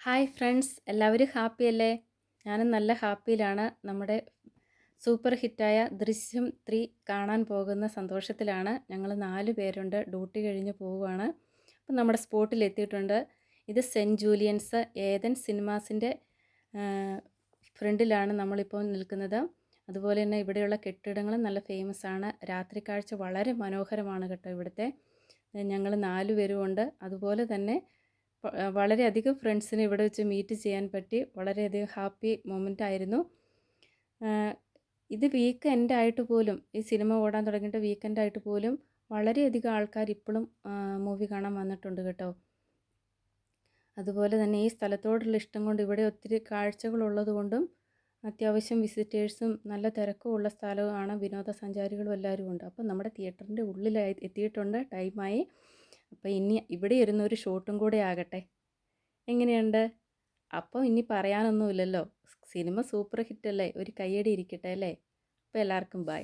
Hi friends, എല്ലാവരും ഹാപ്പിയല്ലേ? ഞാനും നല്ല ഹാപ്പിയിലാണ്. നമ്മുടെ സൂപ്പർ ഹിറ്റായ ദൃശ്യം 3 കാണാൻ പോകുന്ന സന്തോഷത്തിലാണ്. ഞങ്ങൾ 4 പേരുണ്ട്. ഡ്യൂട്ടി കഴിഞ്ഞ് പോവുകയാണ്. അപ്പം നമ്മുടെ സ്പോട്ടിൽ എത്തിയിട്ടുണ്ട്. ഇത് സെൻറ്റ് ജൂലിയൻസ് ഏതൻ സിനിമാസിൻ്റെ ഫ്രണ്ടിലാണ് നമ്മളിപ്പോൾ നിൽക്കുന്നത്. അതുപോലെ തന്നെ ഇവിടെയുള്ള കെട്ടിടങ്ങളും നല്ല ഫേമസ് ആണ്. രാത്രി കാഴ്ച വളരെ മനോഹരമാണ് കേട്ടോ ഇവിടുത്തെ. ഞങ്ങൾ 4 പേരുമുണ്ട്. അതുപോലെ തന്നെ വളരെയധികം ഫ്രണ്ട്സിനെ ഇവിടെ വെച്ച് മീറ്റ് ചെയ്യാൻ പറ്റി. വളരെയധികം ഹാപ്പി മൊമെൻ്റ് ആയിരുന്നു. ഇത് വീക്കെൻഡ് ആയിട്ട് പോലും, ഈ സിനിമ ഓടാൻ തുടങ്ങിയിട്ട് വീക്കെൻഡ് ആയിട്ട് പോലും വളരെയധികം ആൾക്കാർ ഇപ്പോഴും മൂവി കാണാൻ വന്നിട്ടുണ്ട് കേട്ടോ. അതുപോലെ തന്നെ ഈ സ്ഥലത്തോടുള്ള ഇഷ്ടം കൊണ്ട് ഇവിടെ ഒത്തിരി കാഴ്ചകളുള്ളത് കൊണ്ടും അത്യാവശ്യം വിസിറ്റേഴ്സും നല്ല തിരക്കുമുള്ള സ്ഥലമാണ്. വിനോദസഞ്ചാരികളും എല്ലാവരും ഉണ്ട്. അപ്പം നമ്മുടെ തിയേറ്ററിൻ്റെ ഉള്ളിലായി എത്തിയിട്ടുണ്ട്. ടൈമായി. അപ്പോൾ ഇനി ഇവിടെ ഇരുന്നൊരു ഷൂട്ടും കൂടെ ആകട്ടെ. എങ്ങനെയുണ്ട്? അപ്പോൾ ഇനി പറയാനൊന്നുമില്ലല്ലോ. Cinema super ഹിറ്റല്ലേ? ഒരു കയ്യടി ഇരിക്കട്ടെ അല്ലേ? അപ്പോൾ എല്ലാവർക്കും ബൈ.